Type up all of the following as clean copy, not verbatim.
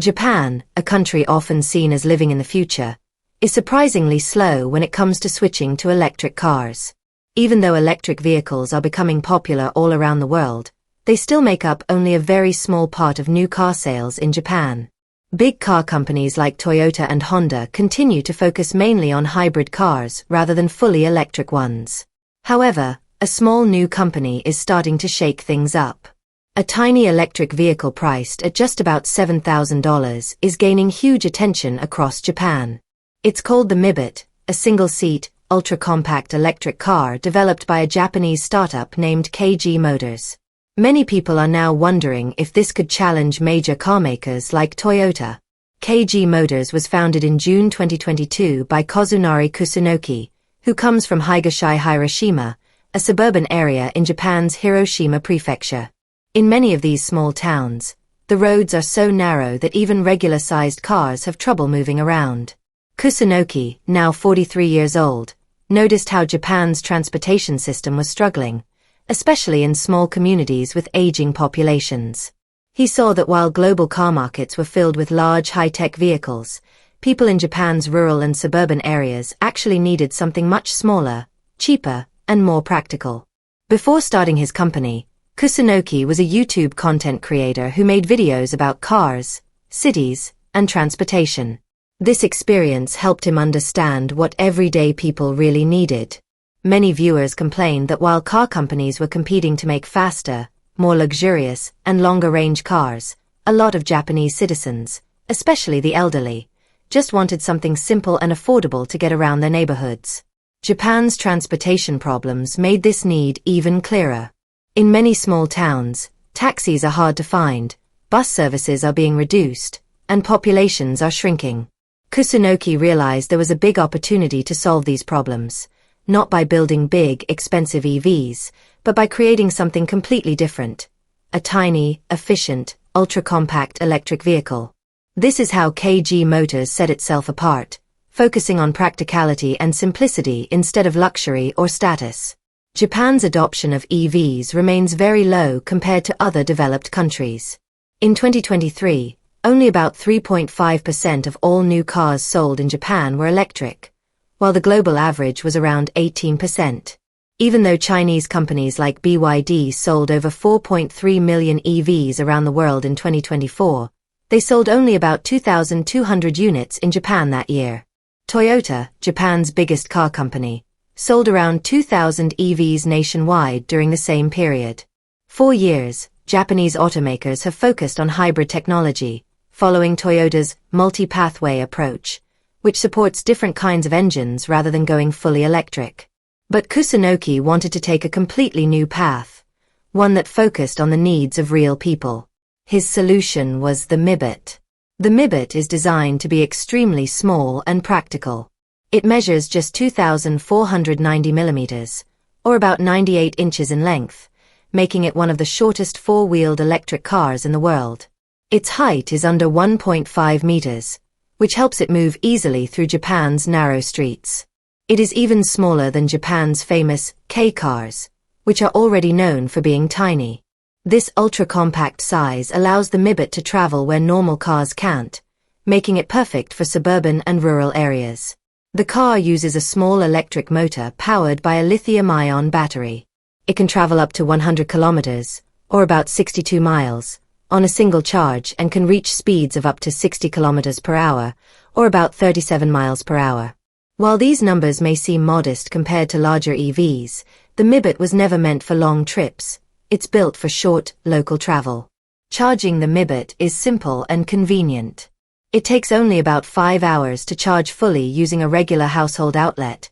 Japan, a country often seen as living in the future, is surprisingly slow when it comes to switching to electric cars. Even though electric vehicles are becoming popular all around the world, they still make up only a very small part of new car sales in Japan. Big car companies like Toyota and Honda continue to focus mainly on hybrid cars rather than fully electric ones. However, a small new company is starting to shake things up. A tiny electric vehicle priced at just about $7,000 is gaining huge attention across Japan. It's called the Mibot, a single-seat, ultra-compact electric car developed by a Japanese startup named KG Motors. Many people are now wondering if this could challenge major carmakers like Toyota. KG Motors was founded in June 2022 by Kazunari Kusunoki, who comes from Higashi, Hiroshima, a suburban area in Japan's Hiroshima prefecture. In many of these small towns, the roads are so narrow that even regular-sized cars have trouble moving around. Kusunoki, now 43 years old, noticed how Japan's transportation system was struggling, especially in small communities with aging populations. He saw that while global car markets were filled with large high-tech vehicles, people in Japan's rural and suburban areas actually needed something much smaller, cheaper, and more practical. Before starting his company, Kusunoki was a YouTube content creator who made videos about cars, cities, and transportation. This experience helped him understand what everyday people really needed. Many viewers complained that while car companies were competing to make faster, more luxurious, and longer-range cars, a lot of Japanese citizens, especially the elderly, just wanted something simple and affordable to get around their neighborhoods. Japan's transportation problems made this need even clearer. In many small towns, taxis are hard to find, bus services are being reduced, and populations are shrinking. Kusunoki realized there was a big opportunity to solve these problems, not by building big, expensive EVs, but by creating something completely different. A tiny, efficient, ultra-compact electric vehicle. This is how KG Motors set itself apart, focusing on practicality and simplicity instead of luxury or status. Japan's adoption of EVs remains very low compared to other developed countries. In 2023, only about 3.5% of all new cars sold in Japan were electric, while the global average was around 18%. Even though Chinese companies like BYD sold over 4.3 million EVs around the world in 2024, they sold only about 2,200 units in Japan that year. Toyota, Japan's biggest car company, sold around 2,000 EVs nationwide during the same period. For years, Japanese automakers have focused on hybrid technology, following Toyota's multi-pathway approach, which supports different kinds of engines rather than going fully electric. But Kusunoki wanted to take a completely new path, one that focused on the needs of real people. His solution was the Mibot. The Mibot is designed to be extremely small and practical. It measures just 2,490 millimeters, or about 98 inches in length, making it one of the shortest four-wheeled electric cars in the world. Its height is under 1.5 meters, which helps it move easily through Japan's narrow streets. It is even smaller than Japan's famous K cars, which are already known for being tiny. This ultra-compact size allows the Mibot to travel where normal cars can't, making it perfect for suburban and rural areas. The car uses a small electric motor powered by a lithium-ion battery. It can travel up to 100 kilometers, or about 62 miles, on a single charge and can reach speeds of up to 60 kilometers per hour, or about 37 miles per hour. While these numbers may seem modest compared to larger EVs, the Mibot was never meant for long trips. It's built for short, local travel. Charging the Mibot is simple and convenient. It takes only about 5 hours to charge fully using a regular household outlet,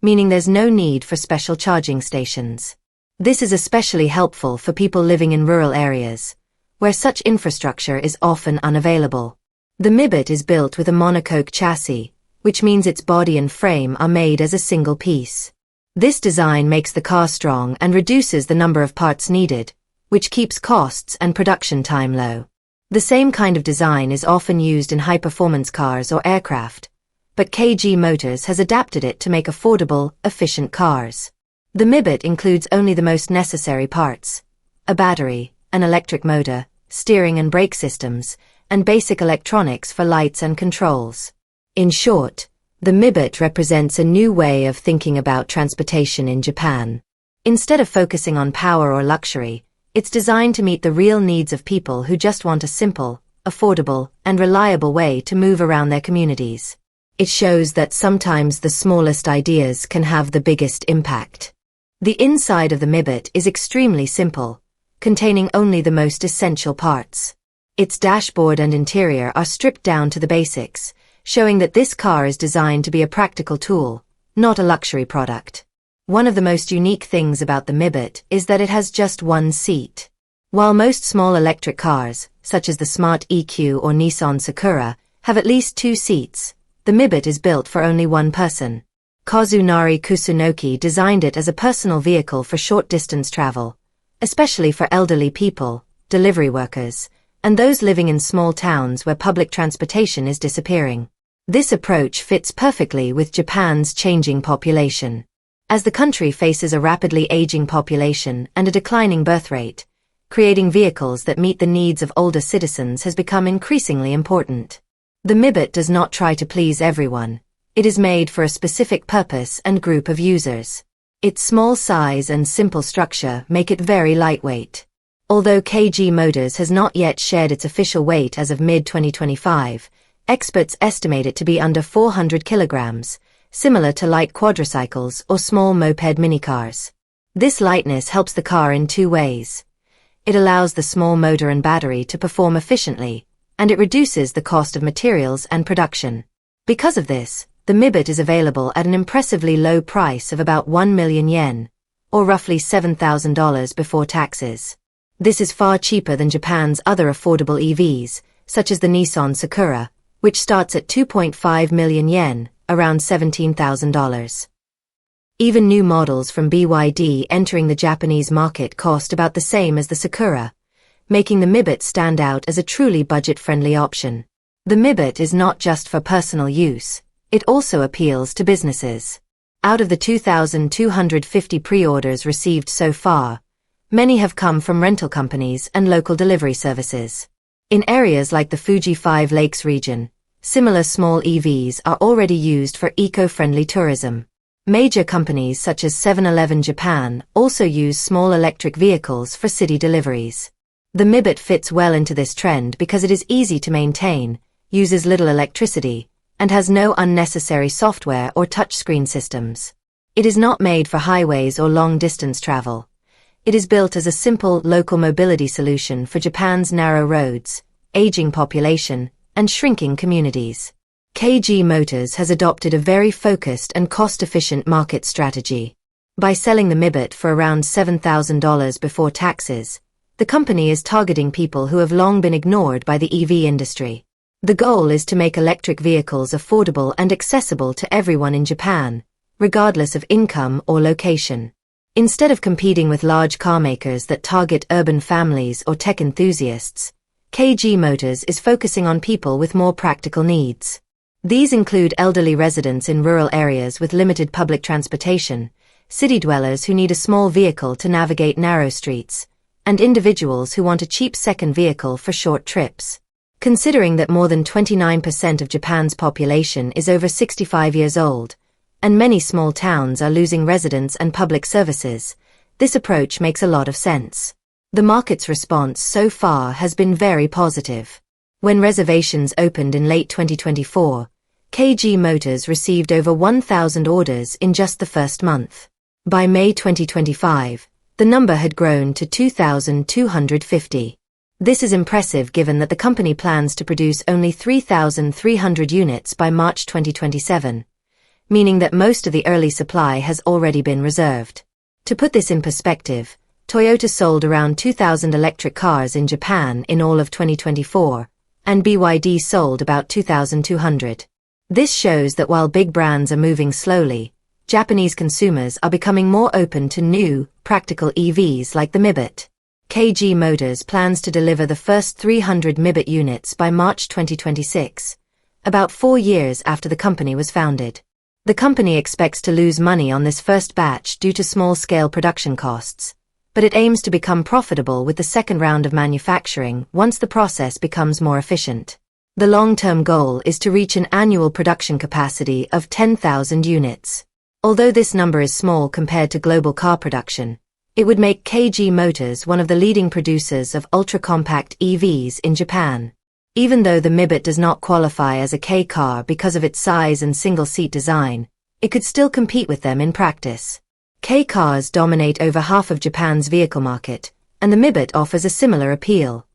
meaning there's no need for special charging stations. This is especially helpful for people living in rural areas, where such infrastructure is often unavailable. The Mibot is built with a monocoque chassis, which means its body and frame are made as a single piece. This design makes the car strong and reduces the number of parts needed, which keeps costs and production time low. The same kind of design is often used in high-performance cars or aircraft, but KG Motors has adapted it to make affordable, efficient cars. The Mibot includes only the most necessary parts: a battery, an electric motor, steering and brake systems, and basic electronics for lights and controls. In short, the Mibot represents a new way of thinking about transportation in Japan. Instead of focusing on power or luxury, it's designed to meet the real needs of people who just want a simple, affordable, and reliable way to move around their communities. It shows that sometimes the smallest ideas can have the biggest impact. The inside of the Mibot is extremely simple, containing only the most essential parts. Its dashboard and interior are stripped down to the basics, showing that this car is designed to be a practical tool, not a luxury product. One of the most unique things about the Mibot is that it has just one seat. While most small electric cars, such as the Smart EQ or Nissan Sakura, have at least 2 seats, the Mibot is built for only one person. Kazunari Kusunoki designed it as a personal vehicle for short-distance travel, especially for elderly people, delivery workers, and those living in small towns where public transportation is disappearing. This approach fits perfectly with Japan's changing population. As the country faces a rapidly aging population and a declining birth rate, creating vehicles that meet the needs of older citizens has become increasingly important. The Mibot does not try to please everyone. It is made for a specific purpose and group of users. Its small size and simple structure make it very lightweight. Although KG Motors has not yet shared its official weight as of mid-2025, experts estimate it to be under 400 kilograms, similar to light quadricycles or small moped minicars. This lightness helps the car in 2 ways. It allows the small motor and battery to perform efficiently, and it reduces the cost of materials and production. Because of this, the Mibot is available at an impressively low price of about 1 million yen, or roughly $7,000 before taxes. This is far cheaper than Japan's other affordable EVs, such as the Nissan Sakura, which starts at 2.5 million yen, around $17,000. Even new models from BYD entering the Japanese market cost about the same as the Sakura, making the Mibot stand out as a truly budget-friendly option. The Mibot is not just for personal use, it also appeals to businesses. Out of the 2,250 pre-orders received so far, many have come from rental companies and local delivery services. In areas like the Fuji 5 Lakes region, similar small EVs are already used for eco-friendly tourism. Major companies such as 7-Eleven Japan also use small electric vehicles for city deliveries. The Mibot fits well into this trend because it is easy to maintain, uses little electricity, and has no unnecessary software or touchscreen systems. It is not made for highways or long-distance travel. It is built as a simple local mobility solution for Japan's narrow roads, aging population, and shrinking communities. KG Motors has adopted a very focused and cost-efficient market strategy. By selling the Mibot for around $7,000 before taxes, the company is targeting people who have long been ignored by the EV industry. The goal is to make electric vehicles affordable and accessible to everyone in Japan, regardless of income or location. Instead of competing with large car makers that target urban families or tech enthusiasts, KG Motors is focusing on people with more practical needs. These include elderly residents in rural areas with limited public transportation, city dwellers who need a small vehicle to navigate narrow streets, and individuals who want a cheap second vehicle for short trips. Considering that more than 29% of Japan's population is over 65 years old, and many small towns are losing residents and public services, this approach makes a lot of sense. The market's response so far has been very positive. When reservations opened in late 2024, KG Motors received over 1,000 orders in just the first month. By May 2025, the number had grown to 2,250. This is impressive given that the company plans to produce only 3,300 units by March 2027. Meaning that most of the early supply has already been reserved. To put this in perspective, Toyota sold around 2,000 electric cars in Japan in all of 2024, and BYD sold about 2,200. This shows that while big brands are moving slowly, Japanese consumers are becoming more open to new, practical EVs like the Mibot. KG Motors plans to deliver the first 300 Mibot units by March 2026, about 4 years after the company was founded. The company expects to lose money on this first batch due to small-scale production costs, but it aims to become profitable with the second round of manufacturing once the process becomes more efficient. The long-term goal is to reach an annual production capacity of 10,000 units. Although this number is small compared to global car production, it would make KG Motors one of the leading producers of ultra-compact EVs in Japan. Even though the Mibot does not qualify as a K car because of its size and single-seat design, it could still compete with them in practice. K cars dominate over half of Japan's vehicle market, and the Mibot offers a similar appeal.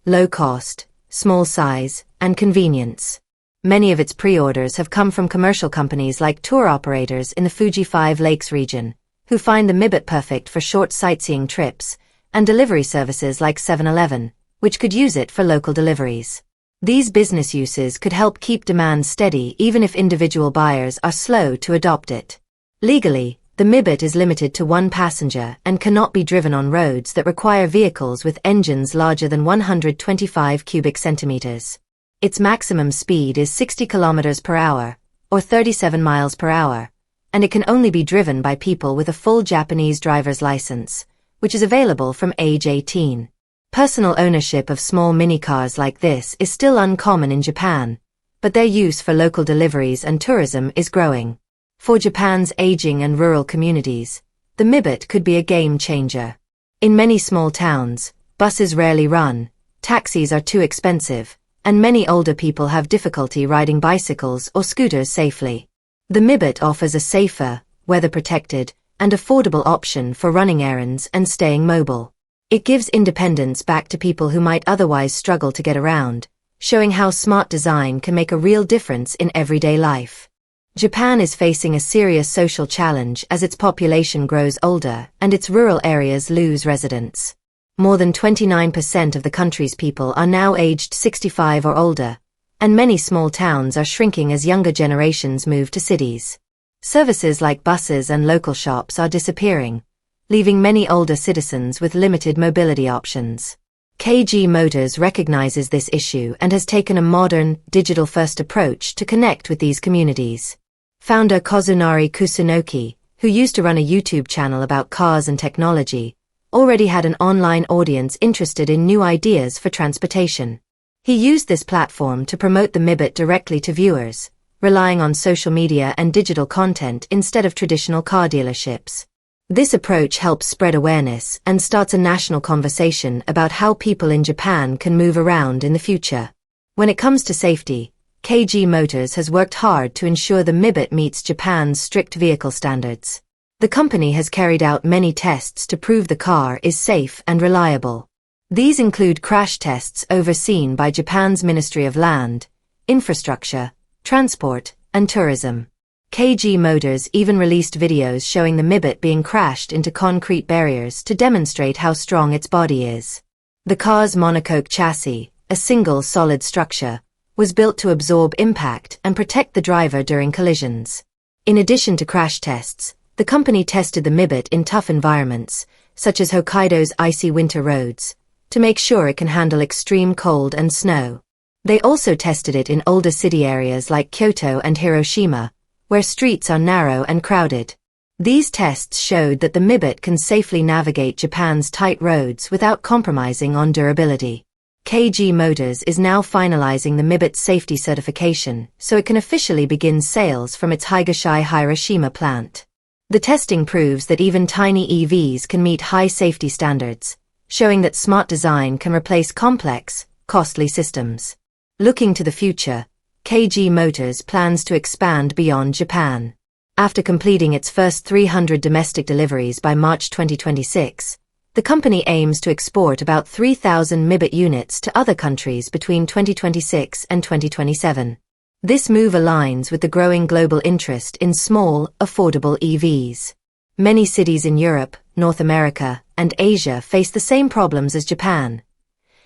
Low cost, small size, and convenience. Many of its pre-orders have come from commercial companies like tour operators in the Fuji 5 Lakes region, who find the Mibot perfect for short sightseeing trips, and delivery services like 7-Eleven, which could use it for local deliveries. These business uses could help keep demand steady even if individual buyers are slow to adopt it. Legally, the Mibot is limited to one passenger and cannot be driven on roads that require vehicles with engines larger than 125 cubic centimeters. Its maximum speed is 60 kilometers per hour, or 37 miles per hour, and it can only be driven by people with a full Japanese driver's license, which is available from age 18. Personal ownership of small minicars like this is still uncommon in Japan, but their use for local deliveries and tourism is growing. For Japan's aging and rural communities, the Mibot could be a game changer. In many small towns, buses rarely run, taxis are too expensive, and many older people have difficulty riding bicycles or scooters safely. The Mibot offers a safer, weather-protected, and affordable option for running errands and staying mobile. It gives independence back to people who might otherwise struggle to get around, showing how smart design can make a real difference in everyday life. Japan is facing a serious social challenge as its population grows older and its rural areas lose residents. More than 29% of the country's people are now aged 65 or older, and many small towns are shrinking as younger generations move to cities. Services like buses and local shops are disappearing, leaving many older citizens with limited mobility options. KG Motors recognizes this issue and has taken a modern, digital-first approach to connect with these communities. Founder Kazunari Kusunoki, who used to run a YouTube channel about cars and technology, already had an online audience interested in new ideas for transportation. He used this platform to promote the Mibot directly to viewers, relying on social media and digital content instead of traditional car dealerships. This approach helps spread awareness and starts a national conversation about how people in Japan can move around in the future. When it comes to safety, KG Motors has worked hard to ensure the Mibot meets Japan's strict vehicle standards. The company has carried out many tests to prove the car is safe and reliable. These include crash tests overseen by Japan's Ministry of Land, Infrastructure, Transport, and Tourism. KG Motors even released videos showing the Mibot being crashed into concrete barriers to demonstrate how strong its body is. The car's monocoque chassis, a single solid structure, was built to absorb impact and protect the driver during collisions. In addition to crash tests, the company tested the Mibot in tough environments, such as Hokkaido's icy winter roads, to make sure it can handle extreme cold and snow. They also tested it in older city areas like Kyoto and Hiroshima, where streets are narrow and crowded. These tests showed that the Mibot can safely navigate Japan's tight roads without compromising on durability. KG Motors is now finalizing the Mibot safety certification so it can officially begin sales from its Higashi Hiroshima plant. The testing proves that even tiny EVs can meet high safety standards, showing that smart design can replace complex, costly systems. Looking to the future, KG Motors plans to expand beyond Japan. After completing its first 300 domestic deliveries by March 2026, the company aims to export about 3,000 Mibot units to other countries between 2026 and 2027. This move aligns with the growing global interest in small, affordable EVs. Many cities in Europe, North America, and Asia face the same problems as Japan,